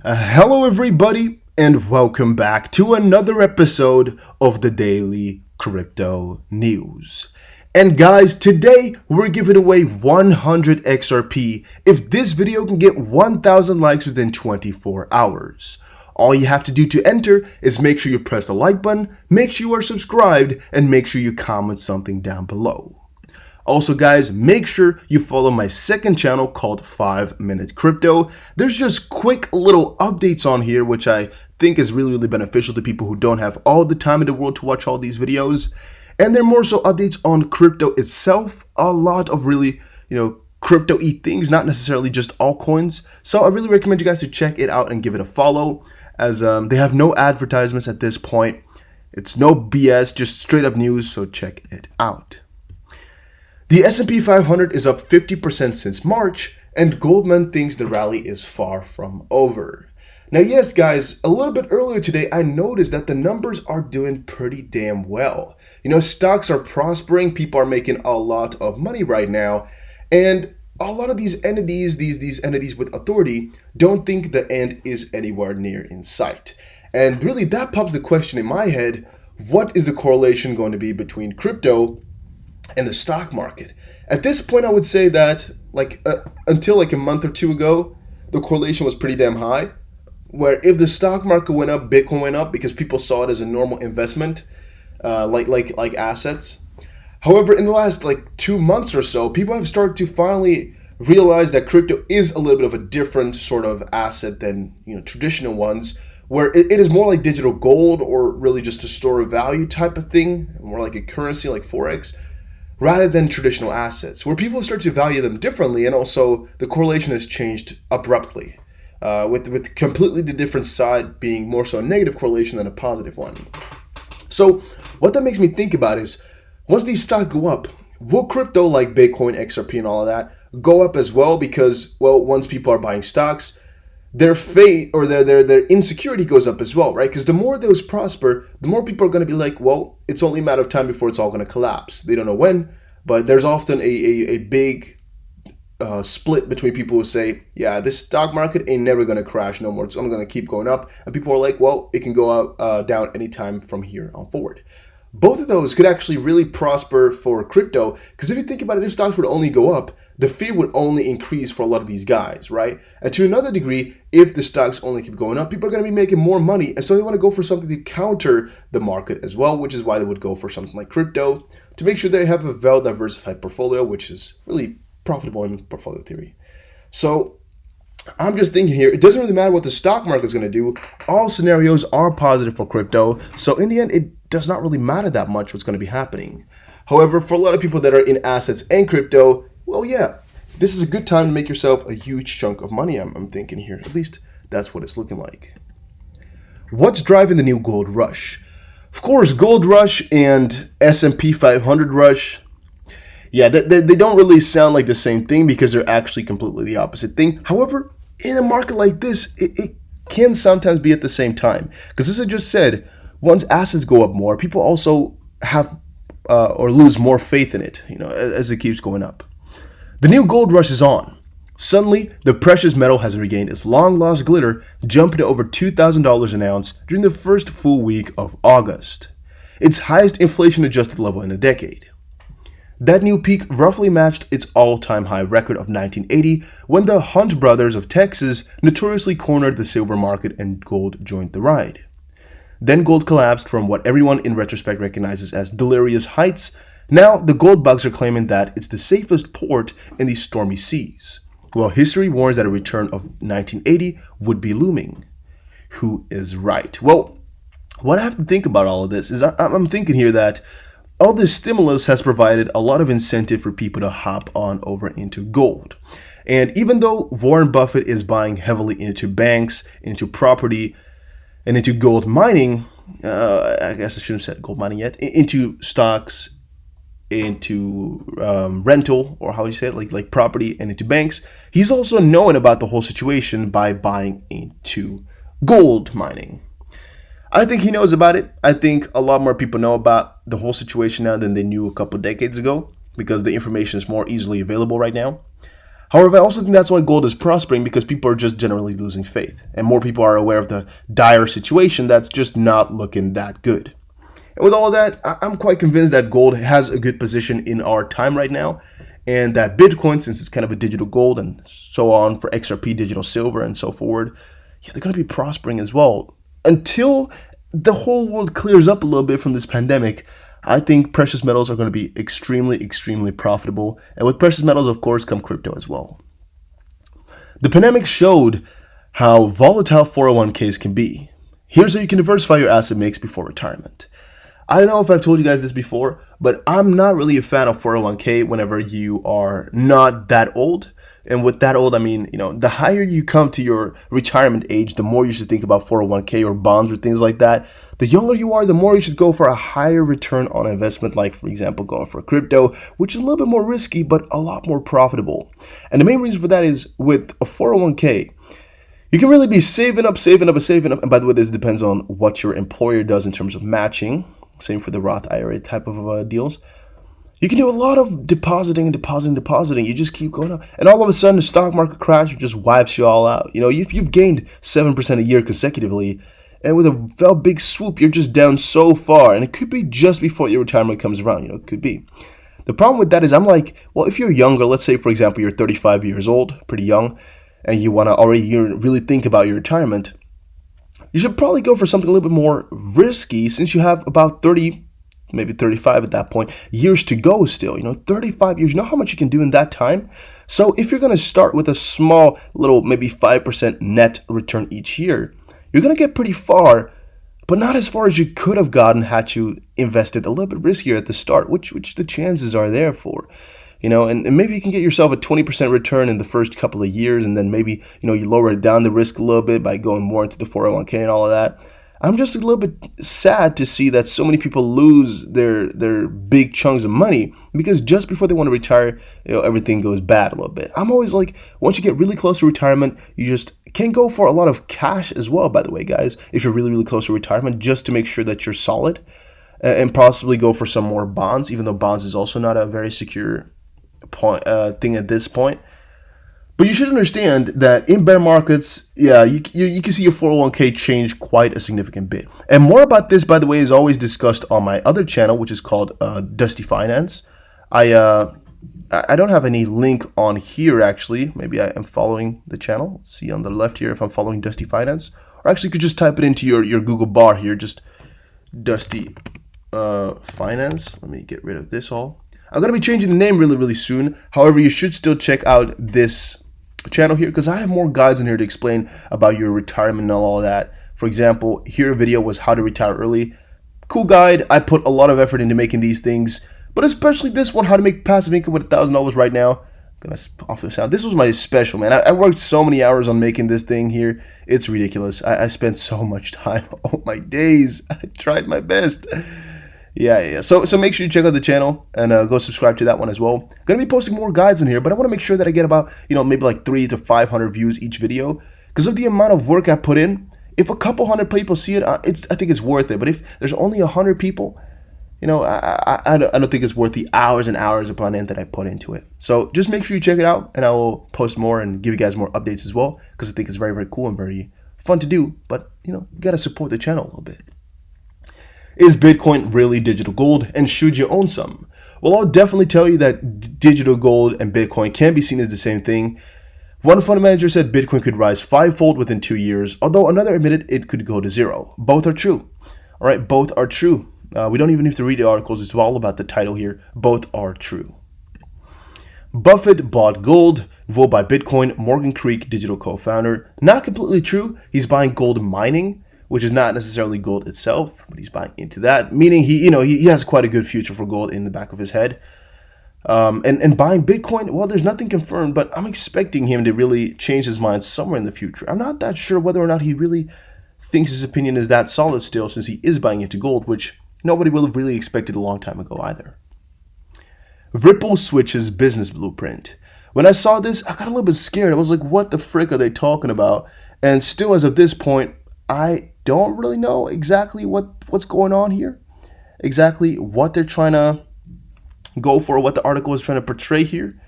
Hello, everybody, and welcome back to another episode of the Daily Crypto News. And guys, today we're giving away 100 XRP if this video can get 1,000 likes within 24 hours. All you have to do to enter is make sure you press the like button, make sure you are subscribed, and make sure you comment something down below. Also guys, make sure you follow my second channel called 5 Minute Crypto. There's just quick little updates on here which I think is really beneficial to people who don't have all the time in the world to watch all these videos. And they're more so updates on crypto itself, a lot of really, crypto-y things, not necessarily just altcoins. So I really recommend you guys to check it out and give it a follow, as they have no advertisements at this point. It's no BS, just straight up news, so check it out. The S&P 500 is up 50% since March, and Goldman thinks the rally is far from over. Now yes guys, a little bit earlier today I noticed that the numbers are doing pretty damn well. Stocks are prospering, people are making a lot of money right now, and a lot of these entities, these entities with authority, don't think the end is anywhere near in sight. And really that pops the question in my head, what is the correlation going to be between crypto and the stock market? At this point, I would say that until a month or two ago, the correlation was pretty damn high, where if the stock market went up, Bitcoin went up because people saw it as a normal investment, like assets. However, in the last 2 months or so, people have started to finally realize that crypto is a little bit of a different sort of asset than traditional ones, where it is more like digital gold or really just a store of value type of thing, more like a currency like Forex, rather than traditional assets, where people start to value them differently, and also the correlation has changed abruptly, with completely the different side being more so a negative correlation than a positive one. So what that makes me think about is, once these stocks go up, will crypto like Bitcoin, XRP, and all of that go up as well? Because, well, once people are buying stocks, their faith or their insecurity goes up as well, right? Because the more those prosper, the more people are going to be like, well, it's only a matter of time before it's all going to collapse. They don't know when, but there's often a big split between people who say, yeah, this stock market ain't never going to crash no more. It's only going to keep going up. And people are like, well, it can go up, down anytime from here on forward. Both of those could actually really prosper for crypto, because if you think about it, if stocks would only go up, the fear would only increase for a lot of these guys, right? And to another degree, if the stocks only keep going up, people are going to be making more money, and so they want to go for something to counter the market as well, which is why they would go for something like crypto, to make sure they have a well-diversified portfolio, which is really profitable in portfolio theory. So I'm just thinking here, it doesn't really matter what the stock market is going to do. All scenarios are positive for crypto, so in the end, it does not really matter that much what's going to be happening. However, for a lot of people that are in assets and crypto, well, yeah, this is a good time to make yourself a huge chunk of money, I'm thinking here. At least that's what it's looking like. What's driving the new gold rush? Of course, gold rush and S&P 500 rush, yeah, they don't really sound like the same thing because they're actually completely the opposite thing. However, in a market like this, it can sometimes be at the same time. Because as I just said, once assets go up more, people also have or lose more faith in it, as it keeps going up. The new gold rush is on. Suddenly, the precious metal has regained its long-lost glitter, jumping to over $2,000 an ounce during the first full week of August, its highest inflation-adjusted level in a decade. That new peak roughly matched its all-time high record of 1980, when the Hunt brothers of Texas notoriously cornered the silver market and gold joined the ride. Then gold collapsed from what everyone in retrospect recognizes as delirious heights. Now the gold bugs are claiming that it's the safest port in these stormy seas, while history warns that a return of 1980 would be looming. Who is right? Well, what I have to think about all of this is I'm thinking here that all this stimulus has provided a lot of incentive for people to hop on over into gold. And even though Warren Buffett is buying heavily into banks, into property, and into gold mining, I guess I shouldn't have said gold mining yet, into stocks, into rental, or how you say it, like property, and into banks, he's also known about the whole situation by buying into gold mining. I think he knows about it. I think a lot more people know about the whole situation now than they knew a couple decades ago, because the information is more easily available right now. However, I also think that's why gold is prospering, because people are just generally losing faith, and more people are aware of the dire situation that's just not looking that good. And with all of that, I'm quite convinced that gold has a good position in our time right now, and that Bitcoin, since it's kind of a digital gold and so on for XRP digital silver and so forward, yeah, they're going to be prospering as well. Until the whole world clears up a little bit from this pandemic, I think precious metals are going to be extremely, extremely profitable. And with precious metals, of course, come crypto as well. The pandemic showed how volatile 401ks can be. Here's how you can diversify your asset mix before retirement. I don't know if I've told you guys this before, but I'm not really a fan of 401k whenever you are not that old. And with that old, I mean, the higher you come to your retirement age, the more you should think about 401k or bonds or things like that. The younger you are, the more you should go for a higher return on investment, like, for example, going for crypto, which is a little bit more risky, but a lot more profitable. And the main reason for that is with a 401k, you can really be saving up. And by the way, this depends on what your employer does in terms of matching. Same for the Roth IRA type of deals. You can do a lot of depositing. You just keep going up. And all of a sudden, the stock market crash just wipes you all out. If you've gained 7% a year consecutively, and with a big swoop, you're just down so far. And it could be just before your retirement comes around. It could be. The problem with that is I'm like, well, if you're younger, let's say, for example, you're 35 years old, pretty young, and you want to already really think about your retirement, you should probably go for something a little bit more risky, since you have about 30, maybe 35 at that point, years to go still. 35 years, you know how much you can do in that time? So if you're going to start with a small little, maybe 5% net return each year, you're going to get pretty far, but not as far as you could have gotten had you invested a little bit riskier at the start, which the chances are there for. And maybe you can get yourself a 20% return in the first couple of years, and then maybe, you lower down the risk a little bit by going more into the 401k and all of that. I'm just a little bit sad to see that so many people lose their big chunks of money, because just before they want to retire, everything goes bad a little bit. I'm always like, once you get really close to retirement, you just can go for a lot of cash as well, by the way, guys, if you're really, really close to retirement, just to make sure that you're solid, and possibly go for some more bonds, even though bonds is also not a very secure thing at this point. But you should understand that in bear markets, yeah, you can see your 401k change quite a significant bit. And more about this, by the way, is always discussed on my other channel, which is called Dusty Finance. I don't have any link on here, actually. Maybe I am following the channel. Let's see on the left here if I'm following Dusty Finance. Or actually, you could just type it into your Google bar here, just Dusty Finance. Let me get rid of this all. I'm going to be changing the name really, really soon. However, you should still check out this channel here, because I have more guides in here to explain about your retirement and all of that. For example, here a video was how to retire early. Cool guide. I put a lot of effort into making these things, but especially this one, how to make passive income with $1,000 right now. I'm going to off the sound. This was my special, man. I worked so many hours on making this thing here. It's ridiculous. I spent so much time. Oh my days. I tried my best. Yeah. So make sure you check out the channel and go subscribe to that one as well. I'm going to be posting more guides in here, but I want to make sure that I get about, maybe like 300 to 500 views each video, because of the amount of work I put in. If a couple hundred people see it, I think it's worth it. But if there's only 100 people, I don't think it's worth the hours and hours upon end that I put into it. So just make sure you check it out, and I will post more and give you guys more updates as well, because I think it's very, very cool and very fun to do. But, you got to support the channel a little bit. Is Bitcoin really digital gold, and should you own some? Well, I'll definitely tell you that digital gold and Bitcoin can be seen as the same thing. One fund manager said Bitcoin could rise 5-fold within 2 years, although another admitted it could go to 0. Both are true. All right, both are true. We don't even have to read the articles. It's all about the title here. Both are true. Buffett bought gold, will buy Bitcoin, Morgan Creek digital co-founder. Not completely true. He's buying gold mining, which is not necessarily gold itself, but he's buying into that, meaning he has quite a good future for gold in the back of his head. And buying Bitcoin, well, there's nothing confirmed, but I'm expecting him to really change his mind somewhere in the future. I'm not that sure whether or not he really thinks his opinion is that solid still, since he is buying into gold, which nobody would have really expected a long time ago either. Ripple switches business blueprint. When I saw this, I got a little bit scared. I was like, what the frick are they talking about? And still, as of this point, I don't really know exactly what's going on here, exactly what they're trying to go for, what the article is trying to portray here.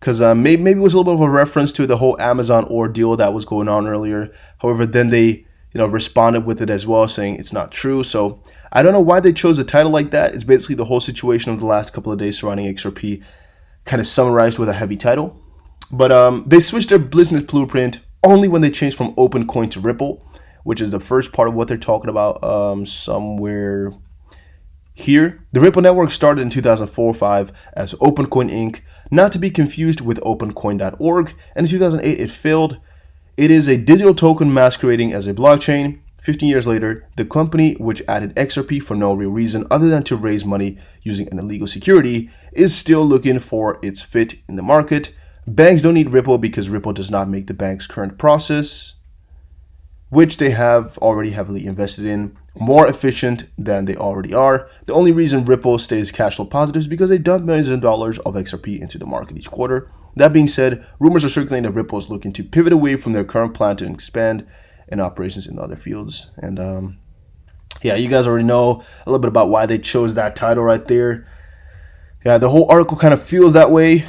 because maybe it was a little bit of a reference to the whole Amazon ordeal that was going on earlier. However, then they responded with it as well, saying it's not true. So I don't know why they chose a title like that. It's basically the whole situation of the last couple of days surrounding XRP, kind of summarized with a heavy title. But they switched their business blueprint only when they changed from OpenCoin to Ripple, which is the first part of what they're talking about somewhere here. The Ripple network started in 2004-05 as OpenCoin Inc., not to be confused with opencoin.org, and in 2008 it failed. It is a digital token masquerading as a blockchain. 15 years later, the company, which added XRP for no real reason other than to raise money using an illegal security, is still looking for its fit in the market. Banks don't need Ripple because Ripple does not make the bank's current process, which they have already heavily invested in, more efficient than they already are. The only reason Ripple stays cash flow positive is because they dump millions of dollars of XRP into the market each quarter. That being said, rumors are circulating that Ripple is looking to pivot away from their current plan to expand in operations in other fields. And yeah, you guys already know a little bit about why they chose that title right there. Yeah, the whole article kind of feels that way.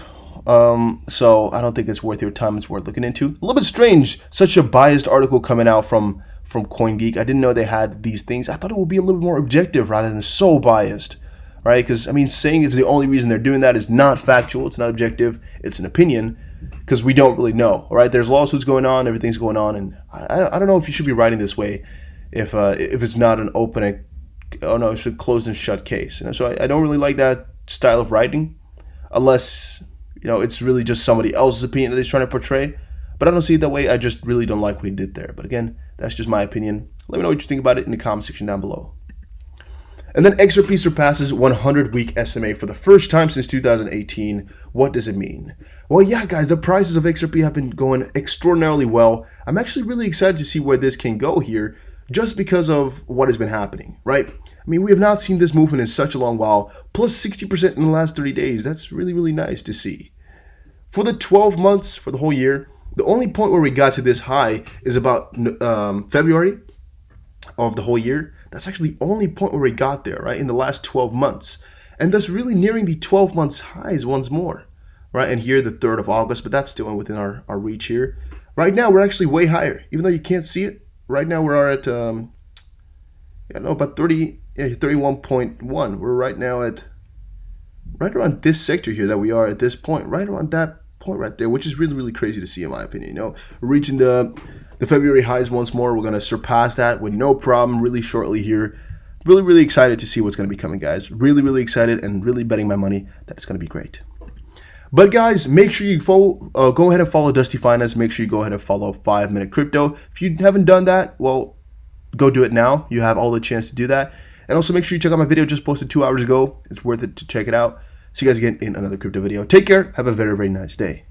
So I don't think it's worth your time. It's worth looking into. A little bit strange, such a biased article coming out from CoinGeek. I didn't know they had these things. I thought it would be a little bit more objective rather than so biased, right? Because I mean, saying it's the only reason they're doing that is not factual. It's not objective. It's an opinion because we don't really know, all right? There's lawsuits going on, everything's going on, and I don't know if you should be writing this way if it's not an open, oh no, it's a closed and shut case. So I don't really like that style of writing, unless it's really just somebody else's opinion that he's trying to portray. But I don't see it that way. I just really don't like what he did there. But again, that's just my opinion. Let me know what you think about it in the comment section down below. And then XRP surpasses 100-week SMA for the first time since 2018. What does it mean? Well, yeah, guys, the prices of XRP have been going extraordinarily well. I'm actually really excited to see where this can go here, just because of what has been happening, right? I mean, we have not seen this movement in such a long while, plus 60% in the last 30 days. That's really, really nice to see. For the 12 months, for the whole year, the only point where we got to this high is about February of the whole year. That's actually the only point where we got there, right, in the last 12 months. And that's really nearing the 12 months highs once more, right? And here, the 3rd of August, but that's still within our reach here. Right now, we're actually way higher, even though you can't see it. Right now, we are at, about 31.1. We're right now at right around this sector here that we are at this point, right around that point right there, which is really, really crazy to see in my opinion. We're reaching the February highs once more. We're going to surpass that with no problem really shortly here. Really, really excited to see what's going to be coming, guys. Really, really excited and really betting my money that it's going to be great. But guys, make sure you go ahead and follow Dusty Finance. Make sure you go ahead and follow 5 Minute Crypto. If you haven't done that, well, go do it now. You have all the chance to do that. And also make sure you check out my video just posted 2 hours ago. It's worth it to check it out. See you guys again in another crypto video. Take care. Have a very, very nice day.